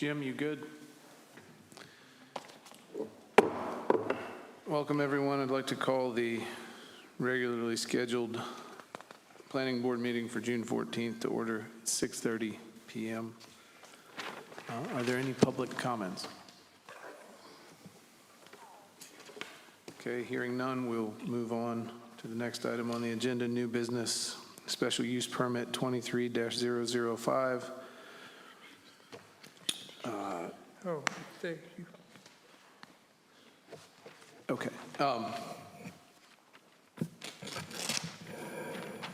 Jim, you good? Welcome, everyone. I'd like to call the regularly scheduled planning board meeting for June 14th to order at 6:30 p.m. Are there any public comments? Okay, hearing none, we'll move on to the next item on the agenda, new business, special use permit 23-005. Oh, thank you. Okay.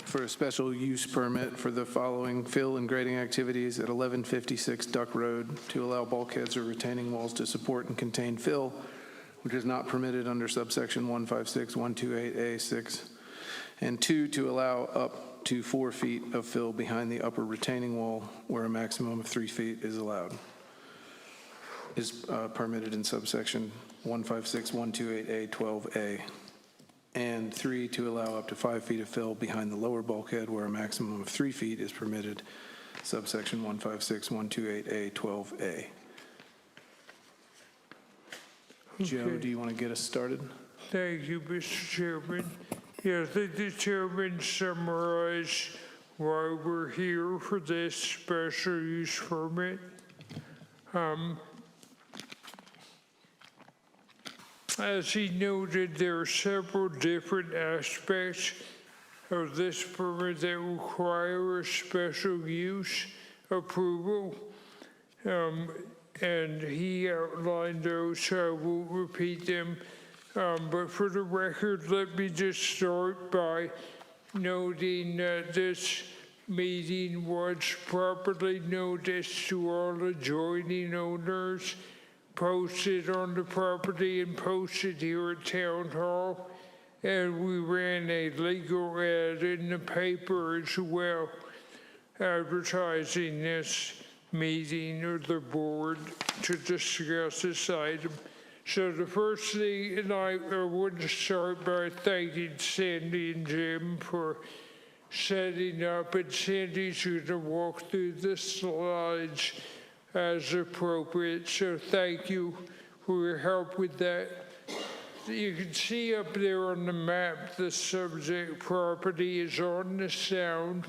For a special use permit for the following fill and grading activities at 1156 Duck Road to allow bulkheads or retaining walls to support and contain fill, which is not permitted under subsection 156.128A6, and 2, to allow up to 4 feet of fill behind the upper retaining wall where a maximum of 3 feet is allowed. Is permitted in subsection 156.128A12A, and 3, to allow up to 5 feet of fill behind the lower bulkhead where a maximum of 3 feet is permitted, subsection 156.128A12A. Joe, do you want to get us started? Thank you, Mr. Chairman. Yeah, I think the chairman summarized why we're here for this special use permit. As he noted, there are several different aspects of this permit that require a special use approval, and he outlined those, so I won't repeat them. But for the record, let me just start by noting that this meeting was properly noticed to all adjoining owners, posted on the property and posted here at Town Hall, and we ran a legal ad in the paper as well, advertising this meeting of the board to discuss this item. So the first thing, and I want to start by thanking Sandy and Jim for setting up, and Sandy's going to walk through the slides as appropriate, so thank you for your help with that. You can see up there on the map, the subject property is on the Sound.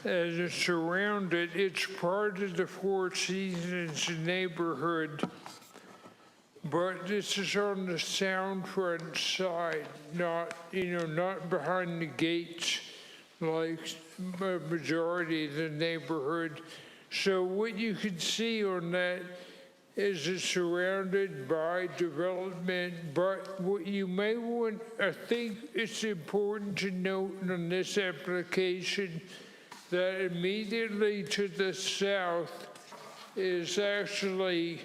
As it's surrounded, it's part of the Four Seasons neighborhood, but this is on the Sound front side, not behind the gates like the majority of the neighborhood. So what you can see on that is it's surrounded by development, but what you may want, I think it's important to note on this application that immediately to the south is actually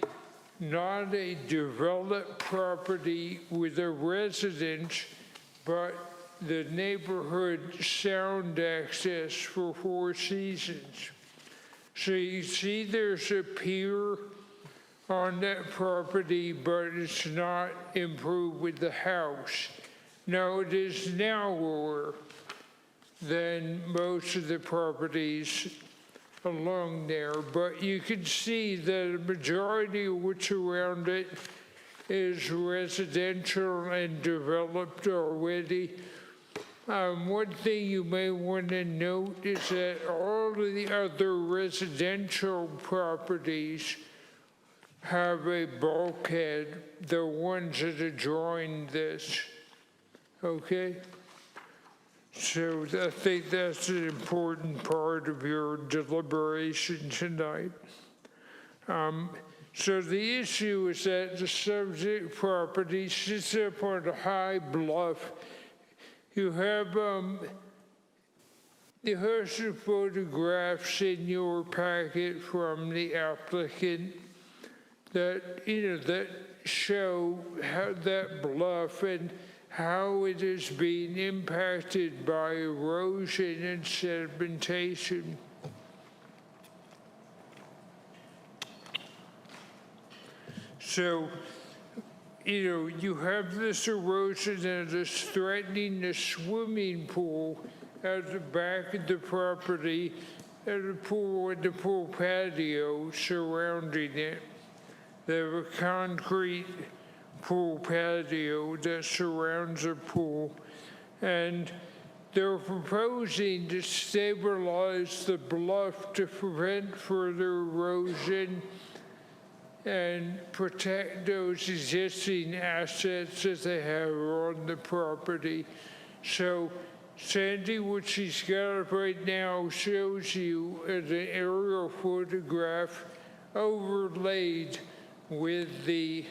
not a developed property with a residence, but the neighborhood sound access for Four Seasons. So you see there's a pier on that property, but it's not improved with the house. Now it is narrower than most of the properties along there, but you can see that a majority of what's around it is residential and developed already. One thing you may want to note is that all of the other residential properties have a bulkhead, the ones that adjoin this, okay? So I think that's an important part of your deliberation tonight. So the issue is that the subject property sits up on a high bluff. You have some photographs in your packet from the applicant that that show how that bluff and how it is being impacted by erosion and sedimentation. So, you have this erosion that is threatening the swimming pool at the back of the property, and a pool and the pool patio surrounding it. They have a concrete pool patio that surrounds the pool, and they're proposing to stabilize the bluff to prevent further erosion and protect those existing assets that they have on the property. So Sandy, what she's got up right now shows you as an aerial photograph overlaid with the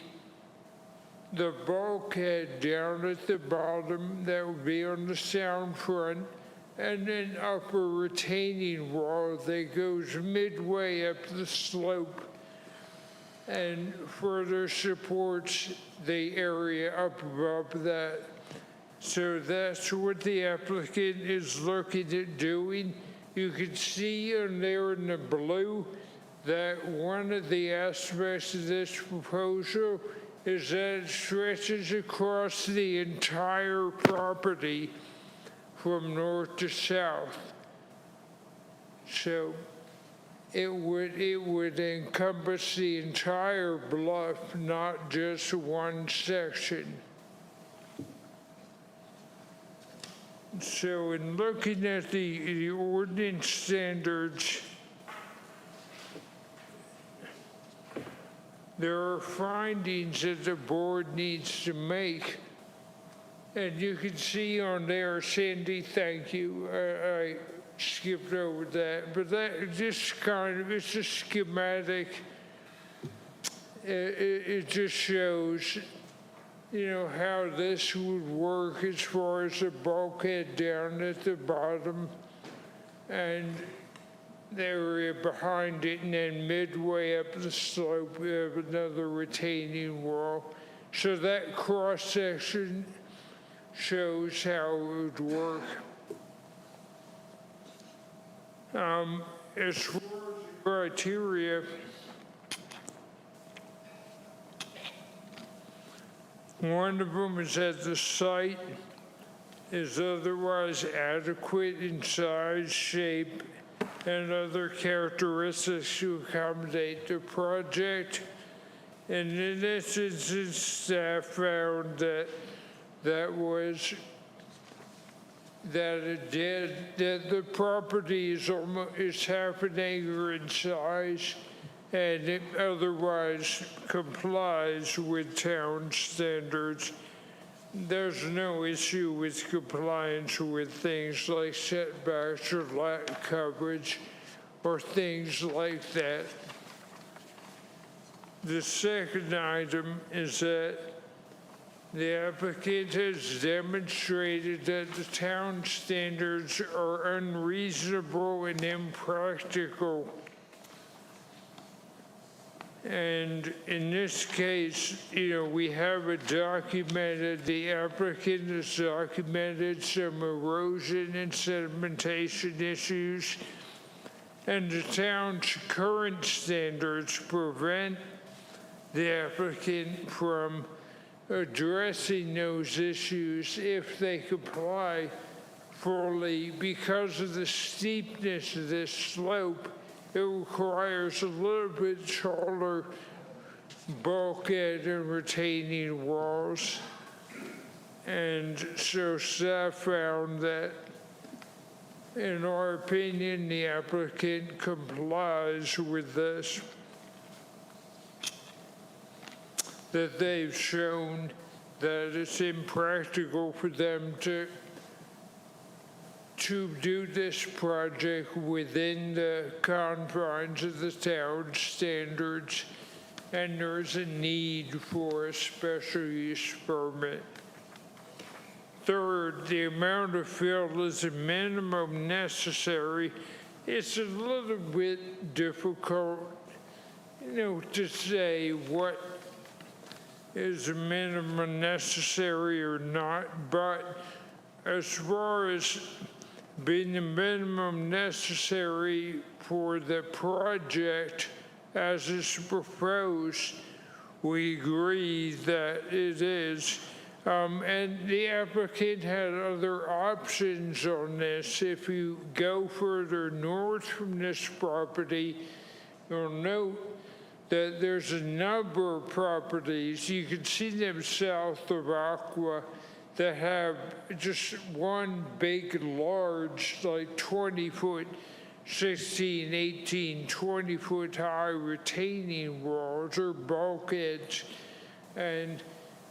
bulkhead down at the bottom that would be on the sound front, and then up a retaining wall that goes midway up the slope and further supports the area up above that. So that's what the applicant is looking at doing. You can see on there in the blue that one of the aspects of this proposal is that it stretches across the entire property from north to south. So it would encompass the entire bluff, not just one section. So in looking at the ordinance standards, there are findings that the board needs to make. And you can see on there, Sandy, thank you. I skipped over that, but that just kind of, it's a schematic. It just shows, you know, how this would work as far as the bulkhead down at the bottom and the area behind it, and then midway up the slope we have another retaining wall. So that cross section shows how it would work. As far as the criteria, one of them is that the site is otherwise adequate in size, shape, and other characteristics to accommodate the project. And in this instance, staff found that the property is half an acre in size, and it otherwise complies with town standards. There's no issue with compliance with things like setbacks or lot coverage or things like that. The second item is that the applicant has demonstrated that the town standards are unreasonable and impractical. And in this case, you know, we have the applicant has documented some erosion and sedimentation issues, and the town's current standards prevent the applicant from addressing those issues if they comply fully. Because of the steepness of this slope, it requires a little bit taller bulkhead and retaining walls. And so staff found that, in our opinion, the applicant complies with this, that they've shown that it's impractical for them to do this project within the confines of the town standards, and there's a need for a special use permit. Third, the amount of fill is a minimum necessary. It's a little bit difficult, you know, to say what is a minimum necessary or not, but as far as being the minimum necessary for the project as is proposed, we agree that it is. And the applicant had other options on this. If you go further north from this property, you'll note that there's a number of properties. You can see them south of Aqua that have just one big, large, like 20-foot, 16, 18, 20-foot high retaining walls or bulkheads. And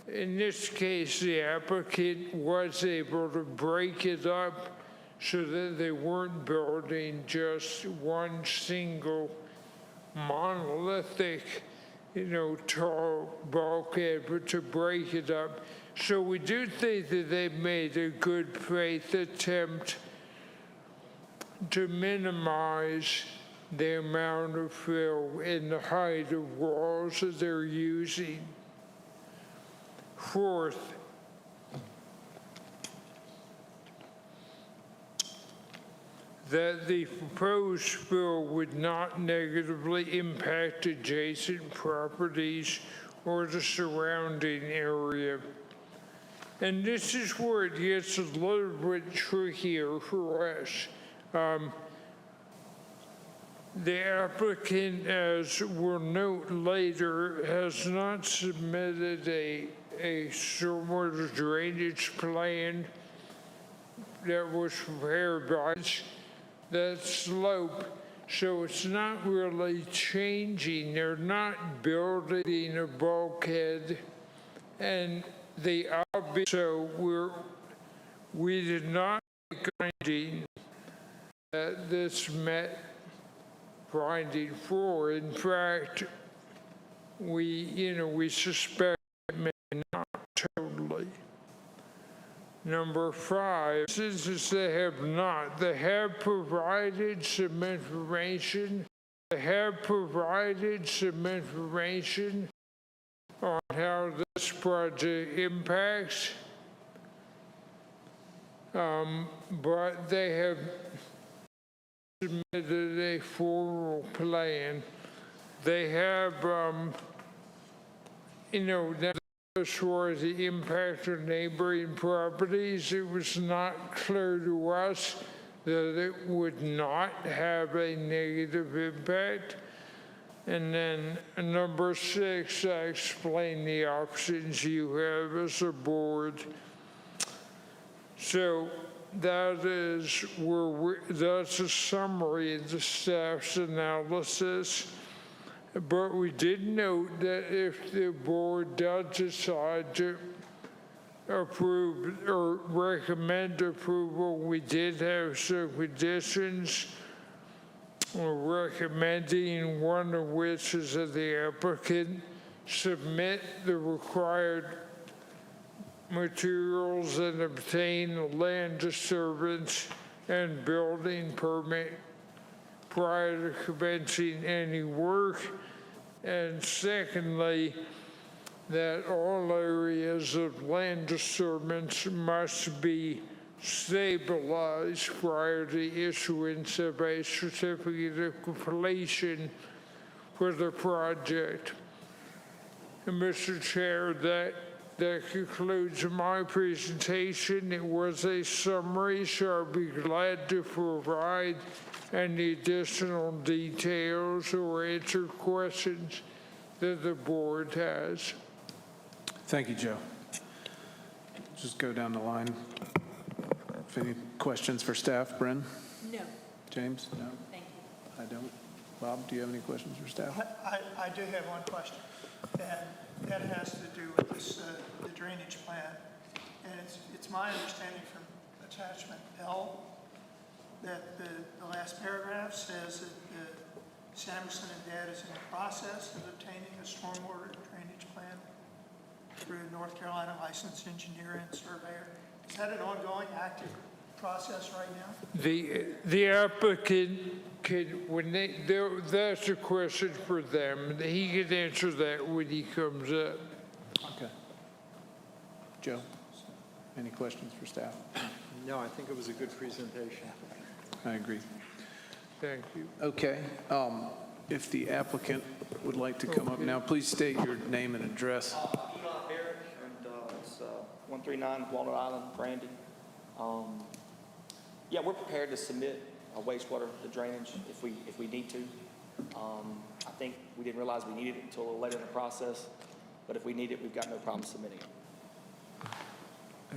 in this case, the applicant was able to break it up so that they weren't building just one single monolithic, tall bulkhead, but to break it up. So we do think that they made a good faith attempt to minimize the amount of fill and the height of walls that they're using. Fourth, that the proposed spill would not negatively impact adjacent properties or the surrounding area. And this is where it gets a little bit trickier for us. The applicant, as we'll note later, has not submitted a stormwater drainage plan that was prepared by that slope, so it's not really changing. They're not building a bulkhead, and the obvious, so we did not make a finding that this met finding 4. In fact, we suspect it may not totally. Number 5, since they have provided some information. They have provided some information on how this project impacts, but they have submitted a formal plan. They have, as far as the impact on neighboring properties, it was not clear to us that it would not have a negative impact. And then number 6, I explain the options you have as a board. So that is that's a summary of the staff's analysis. But we did note that if the board does decide to approve or recommend approval, we did have some conditions. We're recommending, one of which is that the applicant submit the required materials and obtain a land disturbance and building permit prior to commencing any work. And secondly, that all areas of land disturbance must be stabilized prior to issuance of a certificate of completion for the project. And Mr. Chair, that concludes my presentation. It was a summary, so I'll be glad to provide any additional details or answer questions that the board has. Thank you, Joe. Just go down the line. Any questions for staff? Bren? No. James? No? Thank you. I don't. Bob, do you have any questions for staff? I do have one question, and that has to do with this, the drainage plan. And it's my understanding from attachment L that the last paragraph says that Samerson and Dad is in the process of obtaining a stormwater drainage plan through North Carolina licensed engineer and surveyor. Is that an ongoing, active process right now? The applicant that's a question for them. He can answer that when he comes up. Okay. Joe, any questions for staff? No, I think it was a good presentation. I agree. Thank you. Okay. If the applicant would like to come up now, please state your name and address. Here, and it's 139 Walnut Island, Brandy. Yeah, we're prepared to submit our wastewater, the drainage, if we need to. I think we didn't realize we needed it until a little later in the process, but if we need it, we've got no problem submitting it.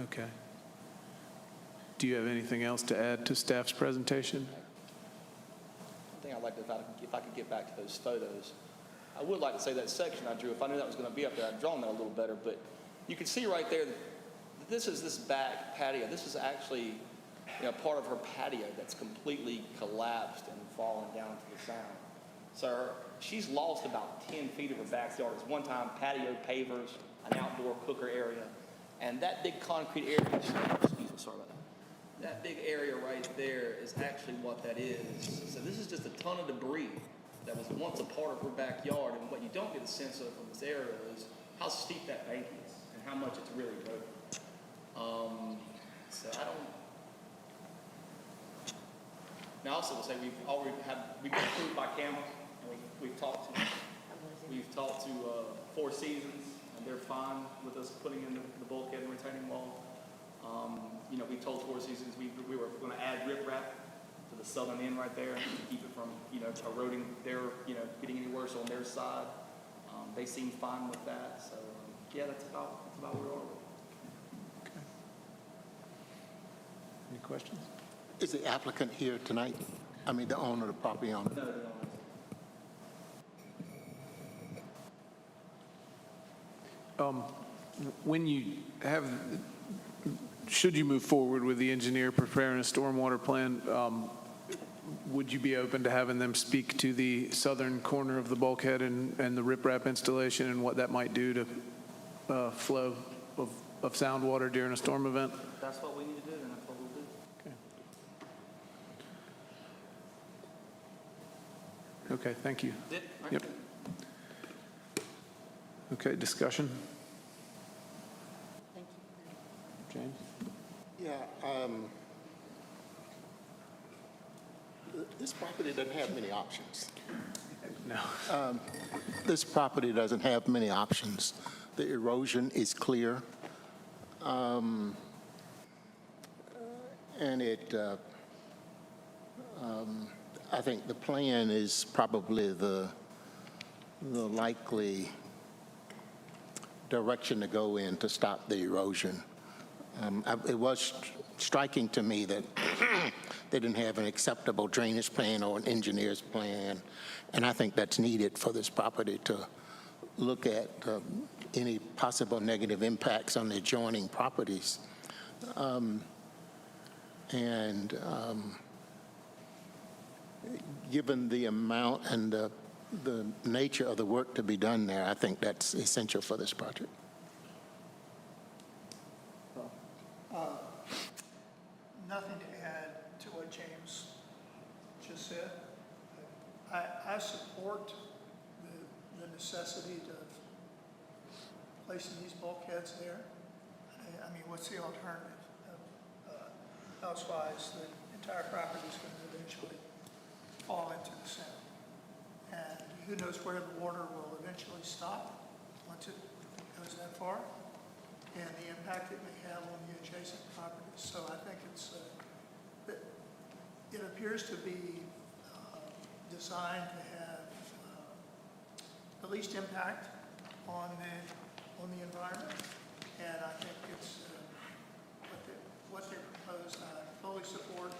Okay. Do you have anything else to add to staff's presentation? I think I'd like to, if I could get back to those photos. I would like to say that section I drew, if I knew that was going to be up there, I'd drawn that a little better, but you can see right there that this is this back patio. This is actually, part of her patio that's completely collapsed and fallen down to the sound. So she's lost about 10 feet of her backyard. It's one time patio pavers, an outdoor cooker area, and that big concrete area, excuse me, sorry about that. That big area right there is actually what that is. So this is just a ton of debris that was once a part of her backyard, and what you don't get a sense of from this aerial is how steep that bank is and how much it's really broken. So I don't. Now, I also will say we've been approved by Campbell, and we've talked to Four Seasons, and they're fine with us putting in the bulkhead and retaining wall. We told Four Seasons we were going to add riprap to the southern end right there to keep it from eroding their getting any worse on their side. They seem fine with that. So yeah, that's about where we are. Okay. Any questions? Is the applicant here tonight? I mean, the owner, the property owner? No. When you should you move forward with the engineer preparing a stormwater plan, would you be open to having them speak to the southern corner of the bulkhead and the riprap installation and what that might do to flow of sound water during a storm event? If that's what we need to do, then that's what we'll do. Okay, thank you. Did, right? Yep. Okay, discussion? Thank you. James? Yeah, this property doesn't have many options. No. This property doesn't have many options. The erosion is clear. And I think the plan is probably the likely direction to go in to stop the erosion. It was striking to me that they didn't have an acceptable drainage plan or an engineer's plan, and I think that's needed for this property to look at any possible negative impacts on the adjoining properties. Given the amount and the nature of the work to be done there, I think that's essential for this project. Nothing to add to what James just said. I support the necessity of placing these bulkheads there. I mean, what's the alternative? Elsewise, the entire property is going to eventually fall into the sound. And who knows where the water will eventually stop once it goes that far, and the impact it may have on the adjacent properties. So I think it appears to be designed to have the least impact on the environment, and I think it's what they proposed. I fully support.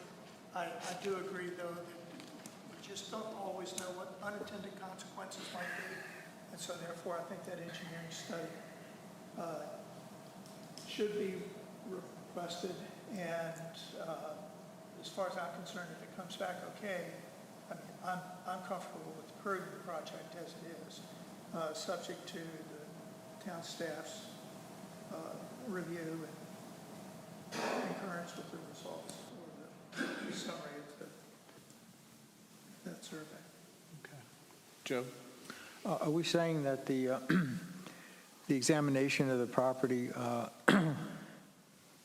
I do agree, though, that we just don't always know what unintended consequences might be, and so therefore I think that engineering study should be requested, and as far as I'm concerned, if it comes back okay, I mean, I'm comfortable with approving the project as it is, subject to the town staff's review and concurrence with the results or the summary of that survey. Okay. Joe? Are we saying that the examination of the property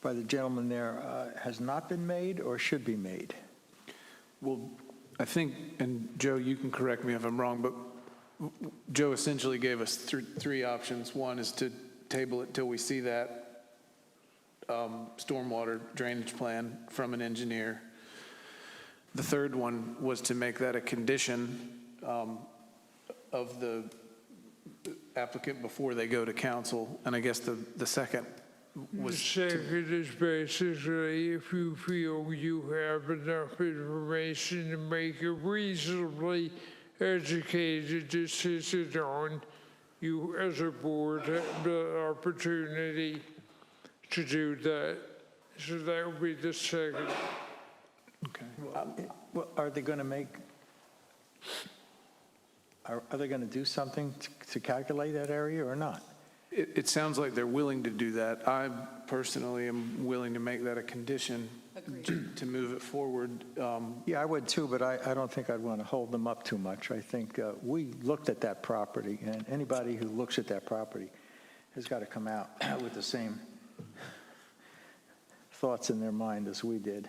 by the gentleman there has not been made or should be made? Well, I think, and Joe, you can correct me if I'm wrong, but Joe essentially gave us three options. One is to table it till we see that stormwater drainage plan from an engineer. The third one was to make that a condition of the applicant before they go to council. And I guess the second The was second is basically if you feel you have enough information to make a reasonably educated decision on, you as a board have the opportunity to do that. So that would be the second. okay. Well, are they going to make, are they going to do something to calculate that area or not? It sounds like they're willing to do that. I personally am willing to make that a condition to move it forward. Yeah, I would too, but I don't think I'd want to hold them up too much. I think we looked at that property, and anybody who looks at that property has got to come out with the same thoughts in their mind as we did.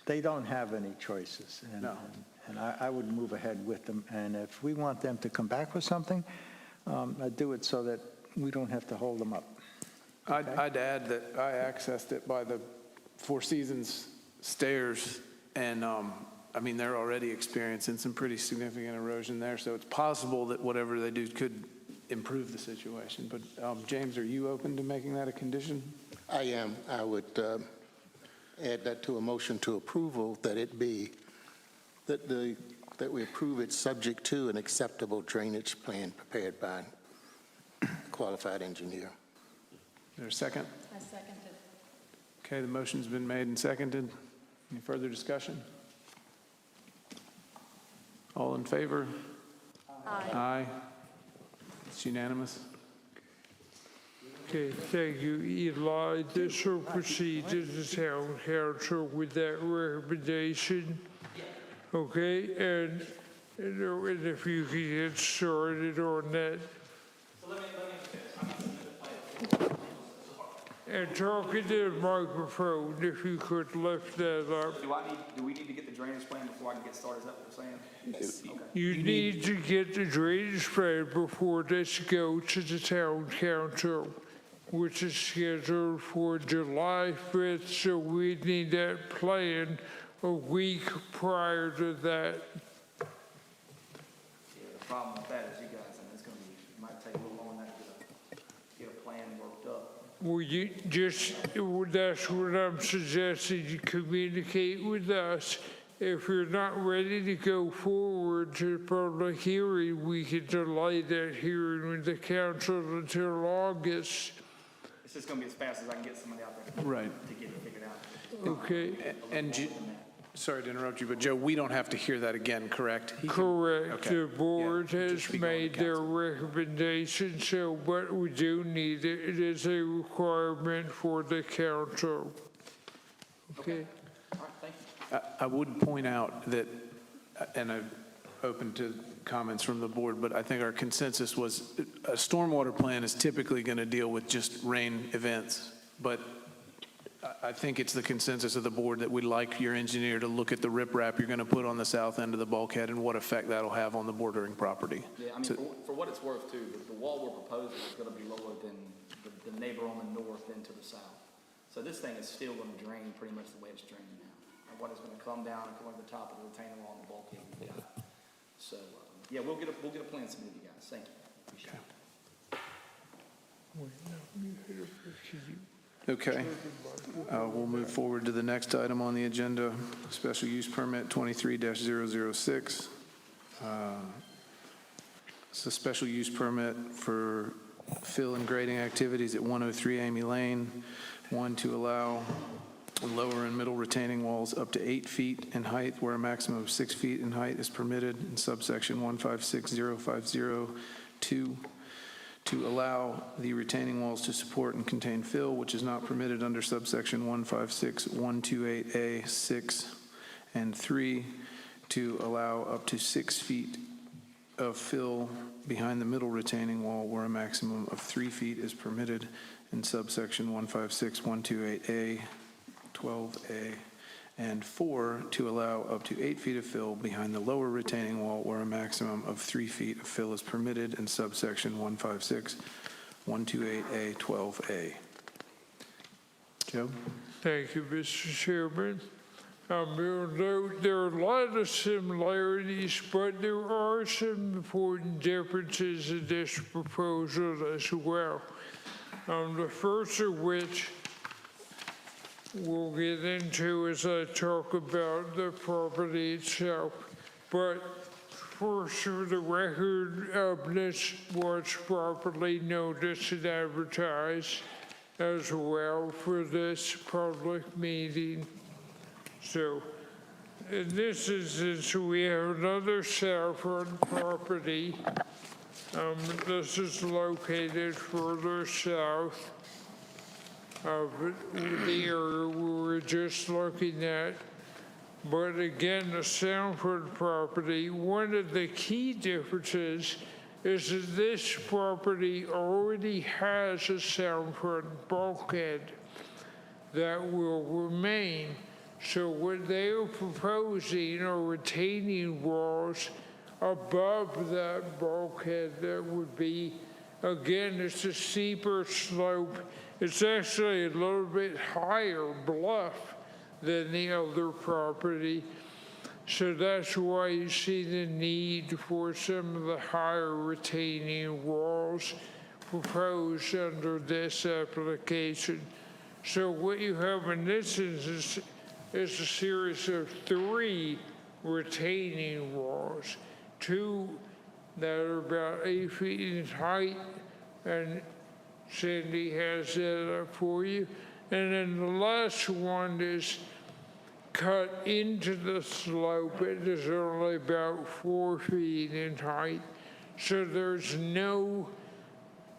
They don't have any choices. No. And I would move ahead with them. And if we want them to come back with something, I'd do it so that we don't have to hold them up. I'd add that I accessed it by the Four Seasons stairs, and I mean, they're already experiencing some pretty significant erosion there, so it's possible that whatever they do could improve the situation. But James, are you open to making that a condition? I am. I would add that to a motion to approval, that it be, that we approve it subject to an acceptable drainage plan prepared by a qualified engineer. Is there a second? I second it. Okay, the motion's been made and seconded. Any further discussion? All in favor? Aye. Aye. It's unanimous. Okay, thank you, Eli. This will proceed to the town council with that recommendation. Okay, and if you can get started on that. And talk into the microphone, if you could lift that up. Do we need to get the drainage plan before I can get started? Is that what we're saying? Okay. You need to get the drainage plan before this goes to the town council, which is scheduled for July 5th, so we need that plan a week prior to that. Yeah, the problem with that is you guys, and it's gonna be, it might take a little longer to get a plan worked up. Well, you just, that's what I'm suggesting, you communicate with us. If you're not ready to go forward to public hearing, we can delay that hearing with the council until August. It's just gonna be as fast as I can get somebody out there Right. to get it figured out. Okay, And sorry to interrupt you, but Joe, we don't have to hear that again, correct? correct. Okay. The board Yeah, has just be going to made their council. recommendation, so what we do need, it is a requirement for the council. Okay? All right, thank you. I would point out that, and I'm open to comments from the board, but I think our consensus was a stormwater plan is typically going to deal with just rain events. But I think it's the consensus of the board that we'd like your engineer to look at the riprap you're going to put on the south end of the bulkhead and what effect that'll have on the bordering property. Yeah, I mean, for what it's worth too, the wall we're proposing is gonna be lower than the neighbor on the north and to the south. So this thing is still gonna drain pretty much the way it's draining now. And what is gonna come down and come over the top of the retaining wall and the bulkhead. So, yeah, we'll get a plan submitted to you guys. Thank you. Appreciate it. Okay. We'll move forward to the next item on the agenda, special use permit 23-006. It's a special use permit for fill and grading activities at 103 Amy Lane. One, to allow lower and middle retaining walls up to 8 feet in height where a maximum of 6 feet in height is permitted in subsection 156.050.2. To allow the retaining walls to support and contain fill, which is not permitted under subsection 156.128A, 6, and 3. To allow up to 6 feet of fill behind the middle retaining wall where a maximum of 3 feet is permitted in subsection 156.128A, 12A, and 4, to allow up to 8 feet of fill behind the lower retaining wall where a maximum of 3 feet of fill is permitted in subsection 156.128A, 12A. Joe? Thank you, Mr. Chairman. You'll note there are a lot of similarities, but there are some important differences in this proposal as well. The first of which we'll get into as I talk about the property itself. But first, for the record, this was properly noticed and advertised as well for this public meeting. So in this instance, we have another Southfront property. This is located further south of the area we were just looking at. But again, the Southfront property, one of the key differences is that this property already has a Southfront bulkhead that will remain. So what they are proposing are retaining walls above that bulkhead that would be, again, it's a steeper slope. It's actually a little bit higher bluff than the other property. So that's why you see the need for some of the higher retaining walls proposed under this application. So what you have in this instance is a series of 3 retaining walls, 2 that are about 8 feet in height, and Cindy has that up for you. And then the last one is cut into the slope. It is only about 4 feet in height. So there's no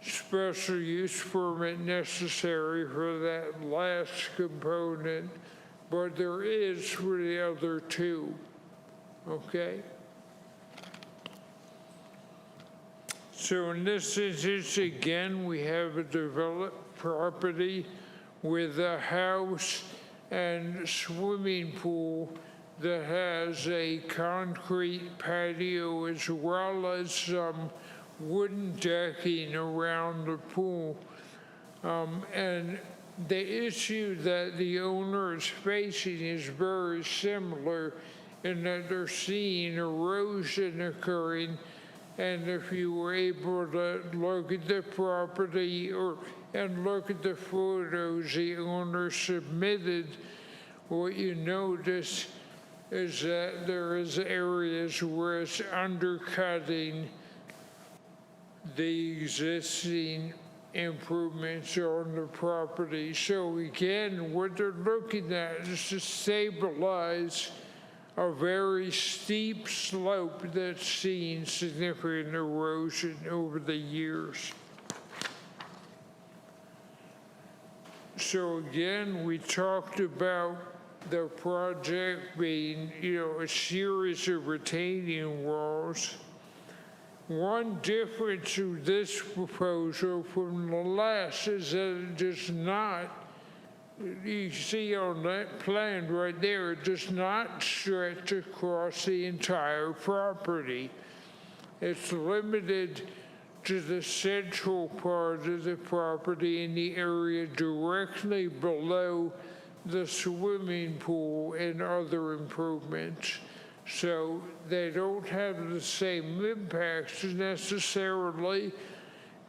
special use permit necessary for that last component, but there is for the other 2, okay? So in this instance, again, we have a developed property with a house and swimming pool that has a concrete patio as well as some wooden decking around the pool. And the issue that the owner is facing is very similar in that they're seeing erosion occurring. And if you were able to look at the property and look at the photos the owner submitted, what you notice is that there is areas where it's undercutting the existing improvements on the property. So again, what they're looking at is to stabilize a very steep slope that's seen significant erosion over the years. So again, we talked about the project being, a series of retaining walls. One difference with this proposal from the last is that it does not, you see on that plan right there, it does not stretch across the entire property. It's limited to the central part of the property in the area directly below the swimming pool and other improvements. So they don't have the same impacts necessarily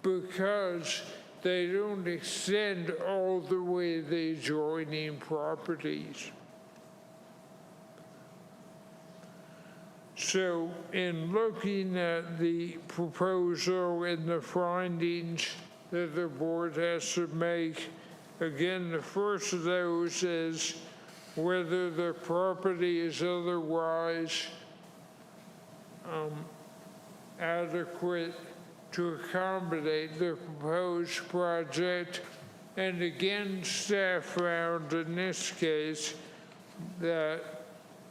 because they don't extend all the way to the adjoining properties. So in looking at the proposal and the findings that the board has to make, again, the first of those is whether the property is otherwise adequate to accommodate the proposed project. And again, staff found in this case that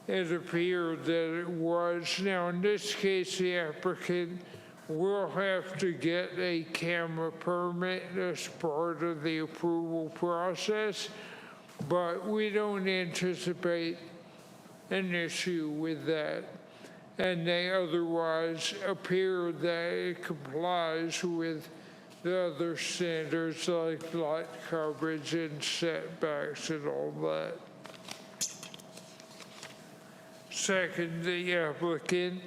it appeared that it was. Now, in this case, the applicant will have to get a camera permit as part of the approval process, but we don't anticipate an issue with that. And they otherwise appear that it complies with the other standards like lot coverage and setbacks and all that. Second, the applicant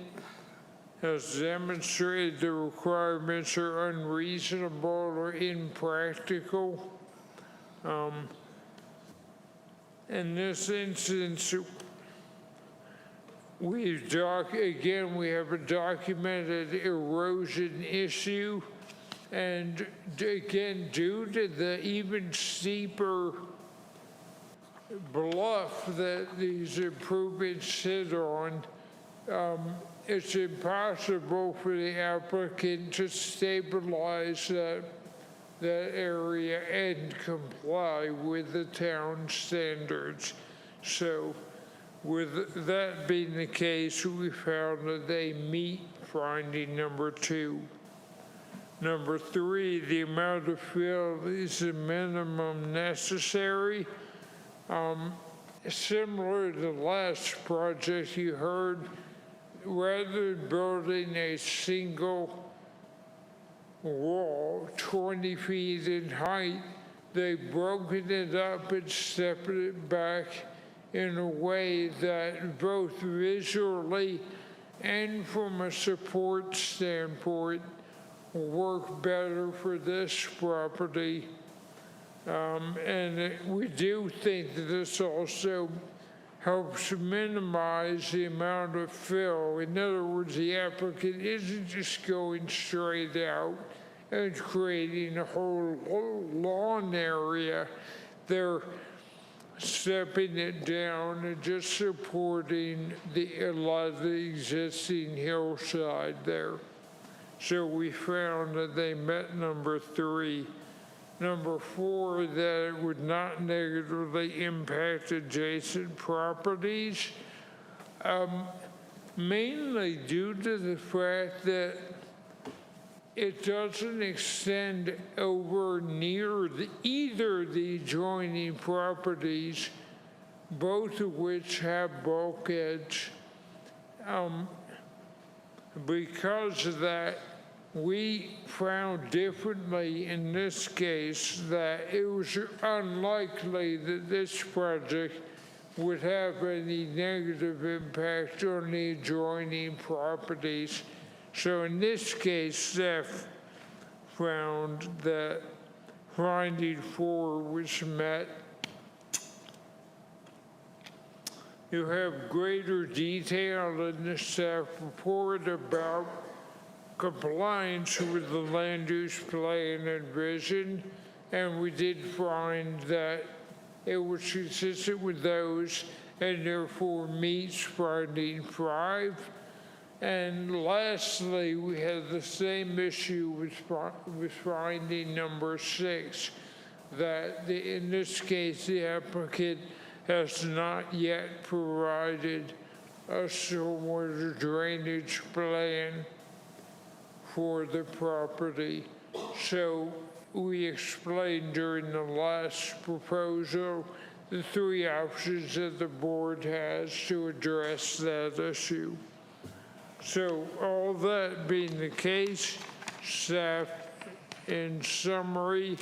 has demonstrated the requirements are unreasonable or impractical. In this instance, we have a documented erosion issue, and again, due to the even steeper bluff that these improvements sit on, it's impossible for the applicant to stabilize that area and comply with the town standards. So with that being the case, we found that they meet finding number 2. Number 3, the amount of fill is the minimum necessary. Similar to the last project you heard, rather than building a single wall 20 feet in height, they've broken it up and stepped it back in a way that both visually and from a support standpoint will work better for this property. And we do think that this also helps minimize the amount of fill. In other words, the applicant isn't just going straight out and creating a whole lawn area. They're stepping it down and just supporting a lot of the existing hillside there. So we found that they met number 3. Number 4, that it would not negatively impact adjacent properties, mainly due to the fact that it doesn't extend over near either the adjoining properties, both of which have bulkheads. Because of that, we found differently in this case that it was unlikely that this project would have any negative impact on the adjoining properties. So in this case, staff found that finding 4 was met. You have greater detail in the staff report about compliance with the land use plan and vision, and we did find that it was consistent with those and therefore meets finding 5. And lastly, we had the same issue with finding number 6, that in this case the applicant has not yet provided a stormwater drainage plan for the property. So we explained during the last proposal the 3 options that the board has to address that issue. So all that being the case, staff in summary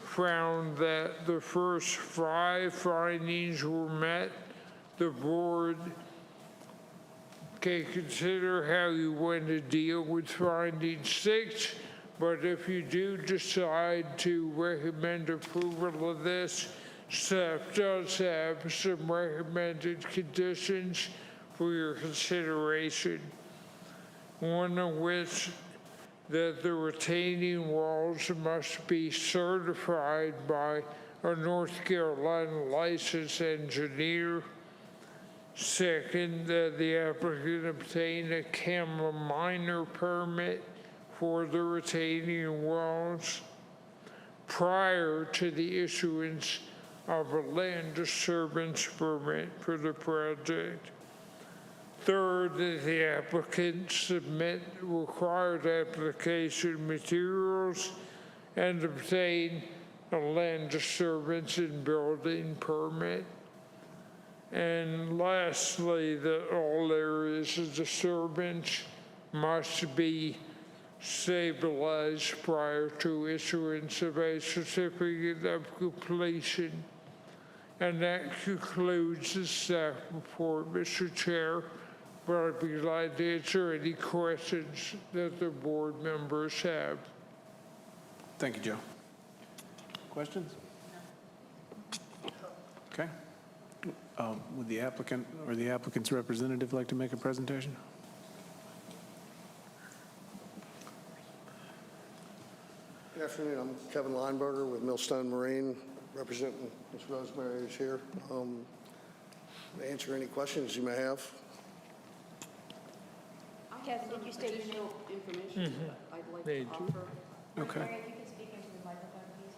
found that the first 5 findings were met. The board can consider how you want to deal with finding 6, but if you do decide to recommend approval of this, staff does have some recommended conditions for your consideration. One of which that the retaining walls must be certified by a North Carolina licensed engineer. Second, that the applicant obtain a camera minor permit for the retaining walls prior to the issuance of a land disturbance permit for the project. Third, that the applicant submit required application materials and obtain a land disturbance and building permit. And lastly, that all areas of disturbance must be stabilized prior to issuance of a certificate of completion. And that concludes the staff report, Mr. Chair. But I'd be glad to answer any questions that the board members have. Thank you, Joe. Questions? Okay. Would the applicant or the applicant's representative like to make a presentation? Good afternoon. I'm Kevin Lineberger with Millstone Marine, representing Ms. Rosemary who's here. To answer any questions you may have. Kevin, did you state your information I'd like Thank to you. offer? Okay. Mary, if you could speak into the microphone, please.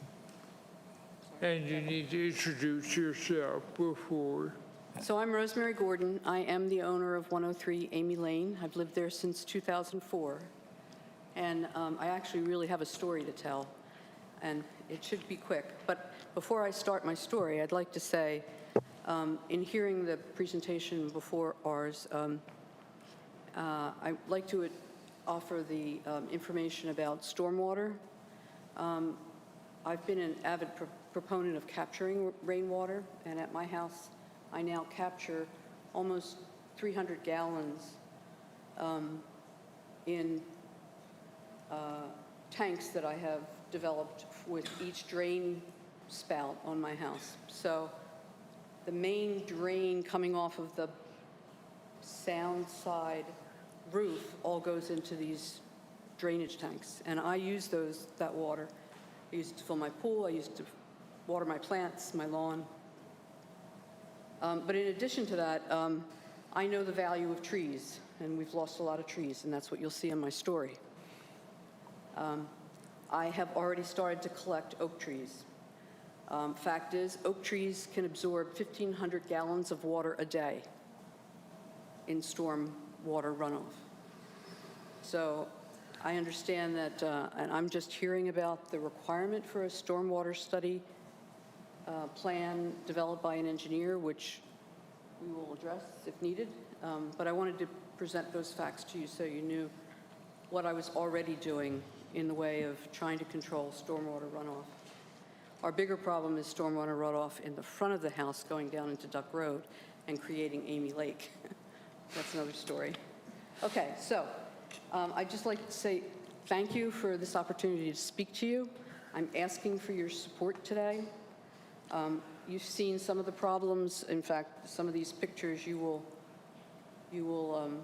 And you need to introduce yourself before. So I'm Rosemary Gordon. I am the owner of 103 Amy Lane. I've lived there since 2004. And I actually really have a story to tell, and it should be quick. But before I start my story, I'd like to say, in hearing the presentation before ours, I'd like to offer the information about stormwater. I've been an avid proponent of capturing rainwater, and at my house, I now capture almost 300 gallons in tanks that I have developed with each drain spout on my house. So the main drain coming off of the sound side roof all goes into these drainage tanks. And I use that water. I use it to fill my pool. I use it to water my plants, my lawn. But in addition to that, I know the value of trees, and we've lost a lot of trees, and that's what you'll see in my story. I have already started to collect oak trees. Fact is, oak trees can absorb 1,500 gallons of water a day in storm water runoff. So I understand that, and I'm just hearing about the requirement for a stormwater study plan developed by an engineer, which we will address if needed. But I wanted to present those facts to you so you knew what I was already doing in the way of trying to control stormwater runoff. Our bigger problem is stormwater runoff in the front of the house going down into Duck Road and creating Amy Lake. That's another story. Okay, so I'd just like to say thank you for this opportunity to speak to you. I'm asking for your support today. You've seen some of the problems. In fact, some of these pictures you will, I'm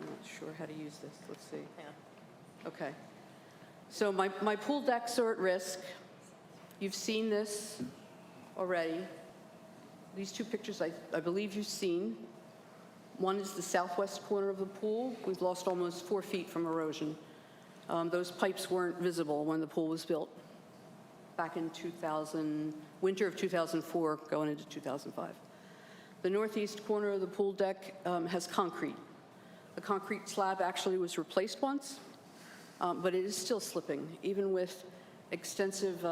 not sure how to use this. Let's see. Yeah. Okay. So my pool decks are at risk. You've seen this already. These two pictures I believe you've seen. One is the southwest corner of the pool. We've lost almost 4 feet from erosion. Those pipes weren't visible when the pool was built back in winter of 2004, going into 2005. The northeast corner of the pool deck has concrete. The concrete slab actually was replaced once, but it is still slipping. Even with extensive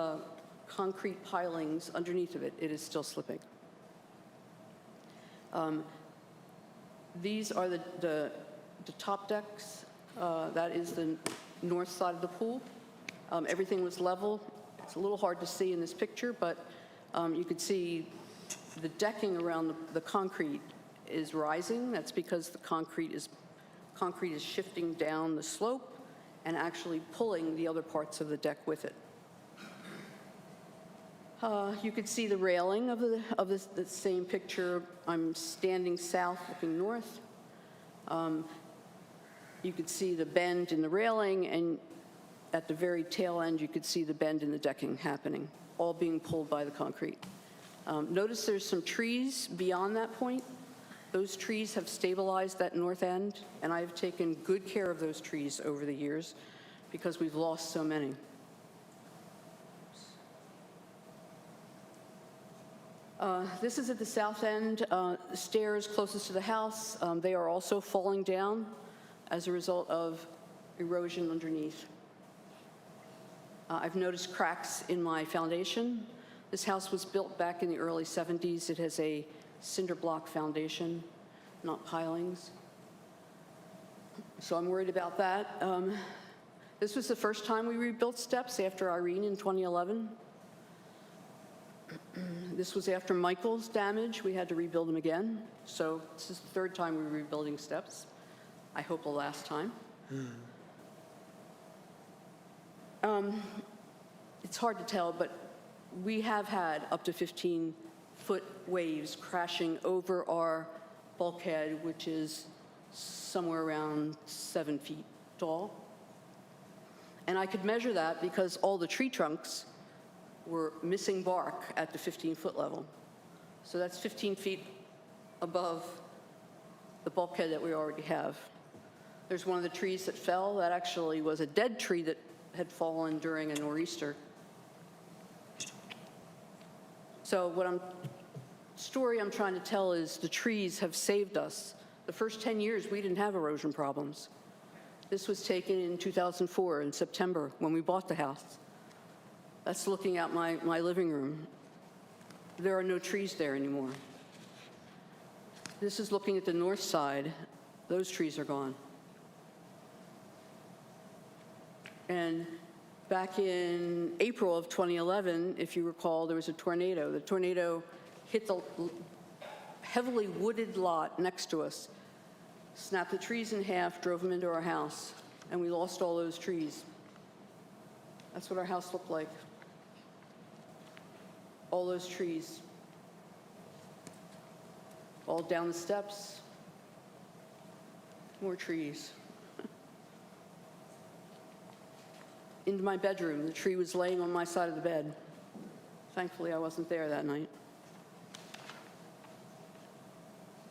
concrete pilings underneath of it, it is still slipping. These are the top decks. That is the north side of the pool. Everything was level. It's a little hard to see in this picture, but you could see the decking around the concrete is rising. That's because the concrete is shifting down the slope and actually pulling the other parts of the deck with it. You could see the railing of the same picture. I'm standing south, looking north. You could see the bend in the railing, and at the very tail end, you could see the bend in the decking happening, all being pulled by the concrete. Notice there's some trees beyond that point. Those trees have stabilized that north end, and I've taken good care of those trees over the years because we've lost so many. This is at the south end, stairs closest to the house. They are also falling down as a result of erosion underneath. I've noticed cracks in my foundation. This house was built back in the early 70s. It has a cinder block foundation, not pilings. So I'm worried about that. This was the first time we rebuilt steps after Irene in 2011. This was after Michael's damage. We had to rebuild them again. So this is the third time we're rebuilding steps. I hope the last time. It's hard to tell, but we have had up to 15-foot waves crashing over our bulkhead, which is somewhere around 7 feet tall. And I could measure that because all the tree trunks were missing bark at the 15-foot level. So that's 15 feet above the bulkhead that we already have. There's one of the trees that fell. That actually was a dead tree that had fallen during a nor'easter. So story I'm trying to tell is the trees have saved us. The first 10 years, we didn't have erosion problems. This was taken in 2004 in September when we bought the house. That's looking out my living room. There are no trees there anymore. This is looking at the north side. Those trees are gone. And back in April of 2011, if you recall, there was a tornado. The tornado hit the heavily wooded lot next to us, snapped the trees in half, drove them into our house, and we lost all those trees. That's what our house looked like. All those trees. All down the steps. More trees. Into my bedroom. The tree was laying on my side of the bed. Thankfully, I wasn't there that night.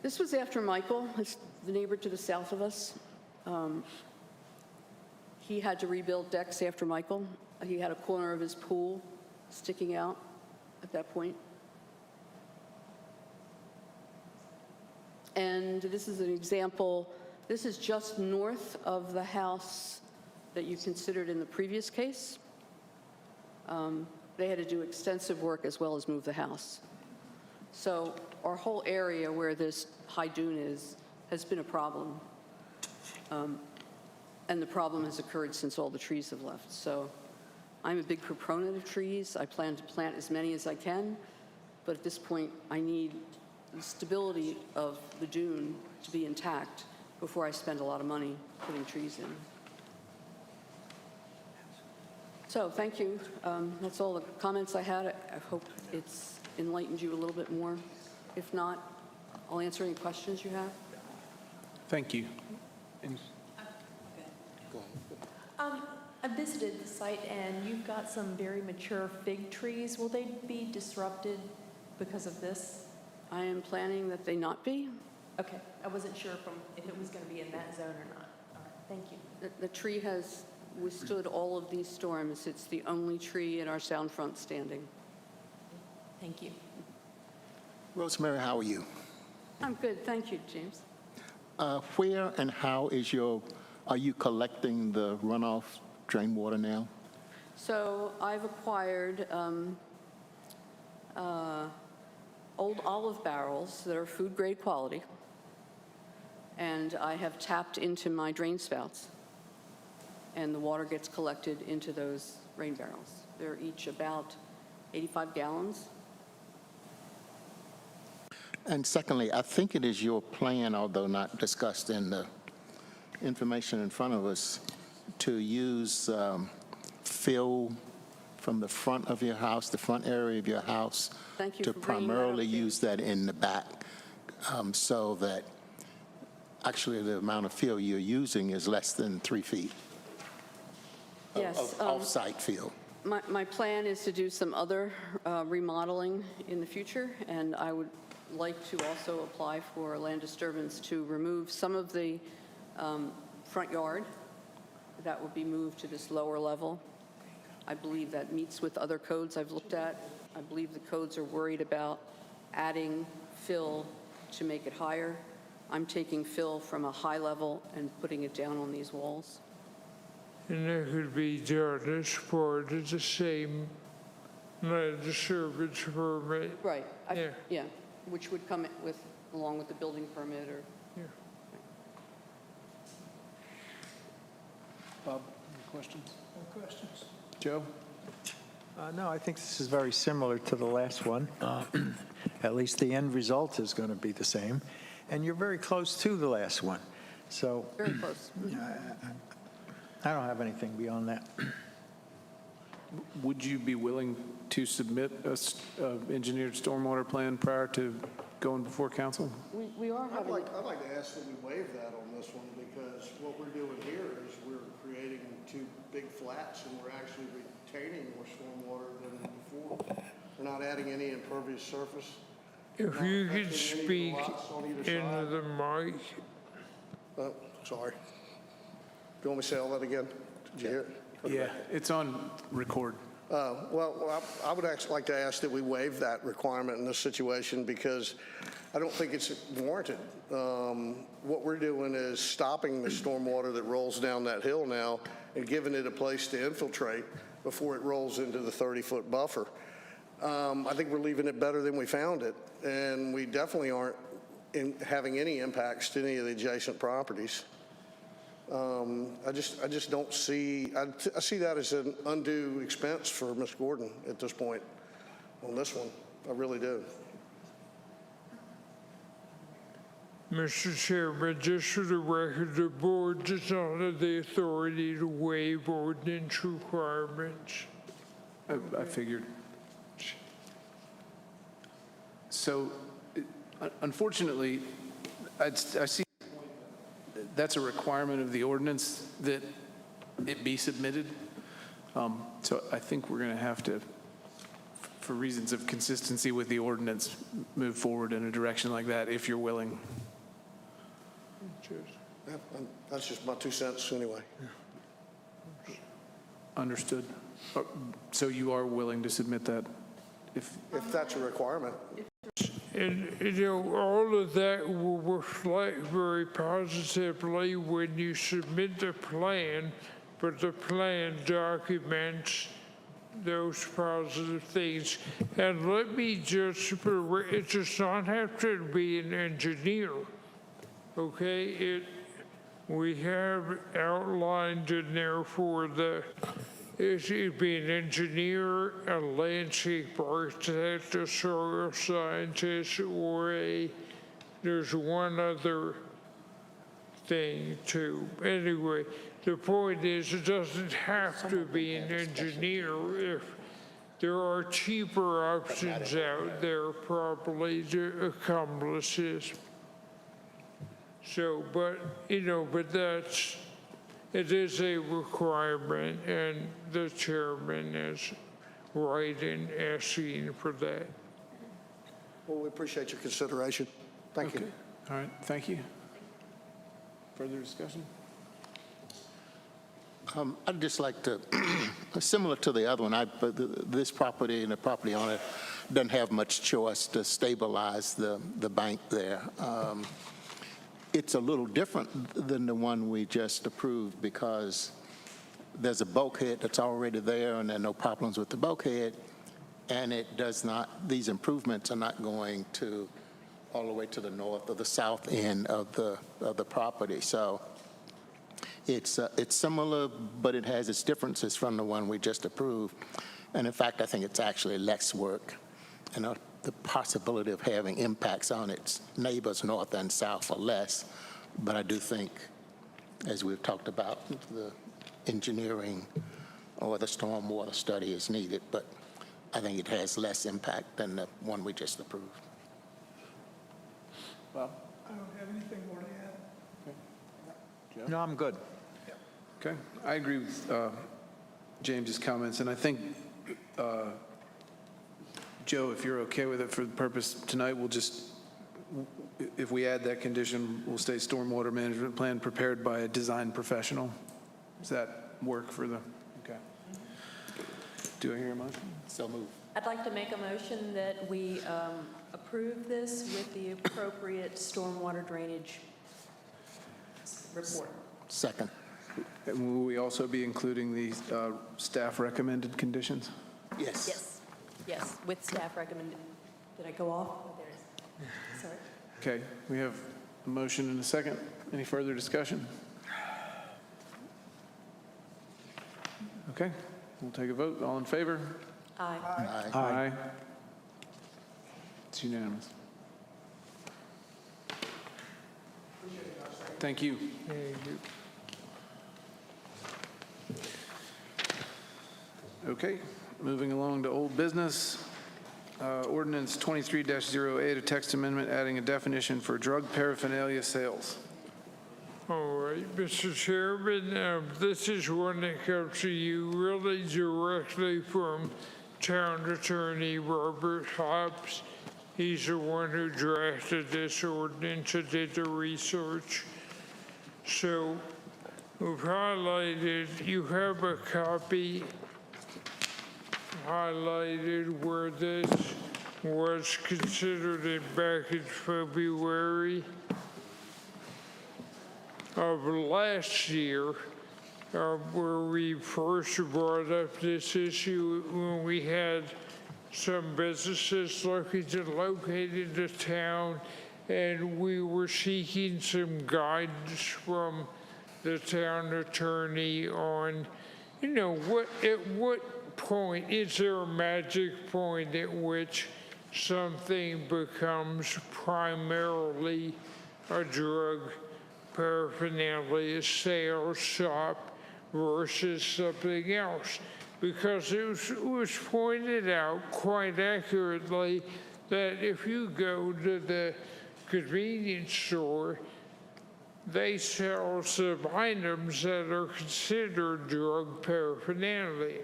This was after Michael, it's the neighbor to the south of us. He had to rebuild decks after Michael. He had a corner of his pool sticking out at that point. And this is an example. This is just north of the house that you considered in the previous case. They had to do extensive work as well as move the house. So our whole area where this high dune is has been a problem. And the problem has occurred since all the trees have left. So I'm a big proponent of trees. I plan to plant as many as I can. But at this point, I need the stability of the dune to be intact before I spend a lot of money putting trees in. So thank you. That's all the comments I had. I hope it's enlightened you a little bit more. If not, I'll answer any questions you have. Thank you. I visited the site, and you've got some very mature fig trees. Will they be disrupted because of this? I am planning that they not be. Okay, I wasn't sure if it was going to be in that zone or not. All right, thank you. The tree has withstood all of these storms. It's the only tree in our sound front standing. Thank you. Rosemary, how are you? I'm good, thank you, James. Where and how are you collecting the runoff drain water now? So I've acquired old olive barrels that are food grade quality, and I have tapped into my drain spouts, and the water gets collected into those rain barrels. They're each about 85 gallons. And secondly, I think it is your plan, although not discussed in the information in front of us, to use fill from the front of your house, the front area of your house, Thank you to for bringing that up, primarily James. use that in the back, so that actually the amount of fill you're using is less than 3 feet Yes. of off-site fill. My plan is to do some other remodeling in the future, and I would like to also apply for land disturbance to remove some of the front yard. That would be moved to this lower level. I believe that meets with other codes I've looked at. I believe the codes are worried about adding fill to make it higher. I'm taking fill from a high level and putting it down on these walls. And that could be done as part of the same land disturbance permit. Right. Yeah. Yeah, which would come along with the building permit or. Yeah. Bob, any questions? No questions. Joe? No, I think this is very similar to the last one. At least the end result is going to be the same. And you're very close to the last one. So Very close. I don't have anything beyond that. Would you be willing to submit a engineered stormwater plan prior to going before council? We are I'd having, like to ask that we waive that on this one, because what we're doing here is we're creating two big flats, and we're actually retaining more stormwater than before. We're not adding any impervious surface. If Not you could affecting any of the speak lots on either into side. the mic. Oh, sorry. Do you want me to say all that again? Did you hear it? Yeah, it's on record. Well, I would actually like to ask that we waive that requirement in this situation, because I don't think it's warranted. What we're doing is stopping the stormwater that rolls down that hill now and giving it a place to infiltrate before it rolls into the 30-foot buffer. I think we're leaving it better than we found it, and we definitely aren't having any impacts to any of the adjacent properties. I just don't see, I see that as an undue expense for Ms. Gordon at this point on this one. I really do. Mr. Chairman, just for the record, the board does not have the authority to waive ordinance requirements. I figured. So, unfortunately, I see that's a requirement of the ordinance that it be submitted. So I think we're going to have to, for reasons of consistency with the ordinance, move forward in a direction like that, if you're willing. Yeah, that's just my 2 cents anyway. Understood. So you are willing to submit that? If that's a requirement. And, you know, all of that will reflect very positively when you submit the plan, but the plan documents those positive things. And let me just, it does not have to be an engineer, okay? We have outlined in there for it should be an engineer, a landscape architect, a soil scientist, or there's one other thing too. Anyway, the point is it doesn't have to be an engineer. If there are cheaper options out there probably to accomplish this. So, but, you know, but it is a requirement, and the chairman is right in asking for that. Well, we appreciate your consideration. Thank you. All right, thank you. Further discussion? I'd just like to, similar to the other one, this property and the property owner doesn't have much choice to stabilize the bank there. It's a little different than the one we just approved, because there's a bulkhead that's already there and there are no problems with the bulkhead, and it does not, these improvements are not going to all the way to the north or the south end of the property. So it's similar, but it has its differences from the one we just approved. And in fact, I think it's actually less work, and the possibility of having impacts on its neighbors north and south are less. But I do think, as we've talked about, the engineering or the stormwater study is needed, but I think it has less impact than the one we just approved. Bob? I don't have anything more to add. No, I'm good. Okay, I agree with James's comments, and I think, Joe, if you're okay with it for the purpose tonight, we'll just, if we add that condition, we'll state stormwater management plan prepared by a design professional. Does that work for the, okay. Do I hear a motion? So move. I'd like to make a motion that we approve this with the appropriate stormwater drainage report. Second. And will we also be including the staff recommended conditions? Yes. Yes, yes, with staff recommended. Did I go off? Oh, there it is. Sorry. Okay, we have a motion and a second. Any further discussion? Okay, we'll take a vote. All in favor? Aye. Aye. It's unanimous. Thank you. Okay, moving along to old business. Ordinance 23-08, a text amendment adding a definition for drug paraphernalia sales. All right, Mr. Chairman, this is one that comes to you really directly from Town Attorney Robert Hobbs. He's the one who drafted this ordinance and did the research. So we've highlighted, you have a copy highlighted where this was considered back in February of last year, where we first brought up this issue when we had some businesses looking to locate in the town, and we were seeking some guidance from the town attorney on, you know, at what point is there a magic point at which something becomes primarily a drug paraphernalia sales shop versus something else? Because it was pointed out quite accurately that if you go to the convenience store, they sell some items that are considered drug paraphernalia,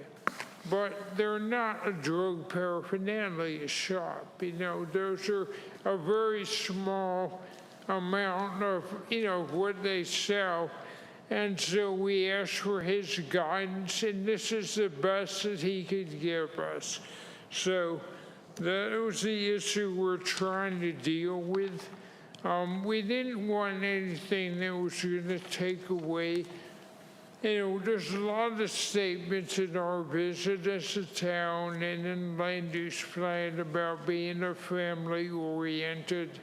but they're not a drug paraphernalia shop. You know, those are a very small amount of, you know, what they sell. And so we asked for his guidance, and this is the best that he could give us. So that was the issue we're trying to deal with. We didn't want anything that was going to take away. You know, there's a lot of statements in our visit as a town and in land use plan about being a family-oriented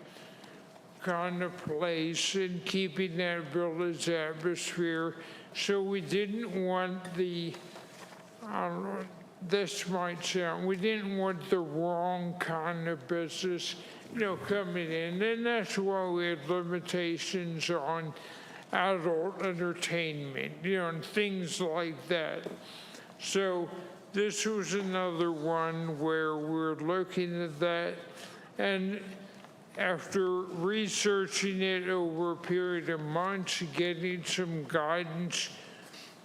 kind of place and keeping that village atmosphere. So we didn't want the, I don't know, this might sound, we didn't want the wrong kind of business, you know, coming in. And that's why we had limitations on adult entertainment, you know, and things like that. So this was another one where we're looking at that, and after researching it over a period of months, getting some guidance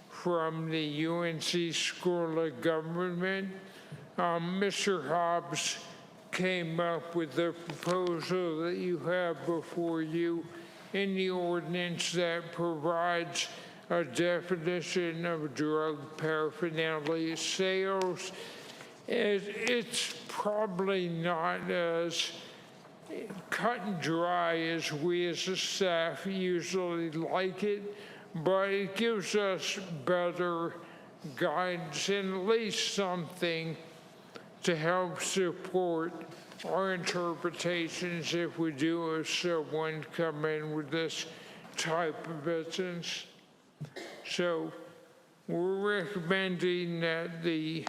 from the UNC School of Government, Mr. Hobbs came up with the proposal that you have before you in the ordinance that provides a definition of drug paraphernalia sales. It's probably not as cut and dry as we as a staff usually like it, but it gives us better guidance and at least something to help support our interpretations if we do have someone come in with this type of business. So we're recommending that the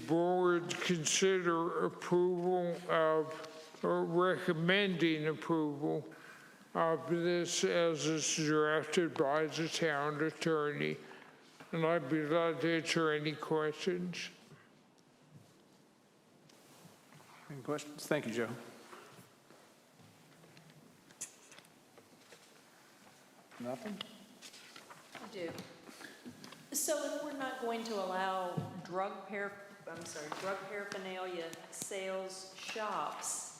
board consider approval of, or recommending approval of this as it's drafted by the town attorney. And I'd be glad to answer any questions. Any questions? Thank you, Joe. Nothing? I do. So if we're not going to allow drug paraphernalia sales shops,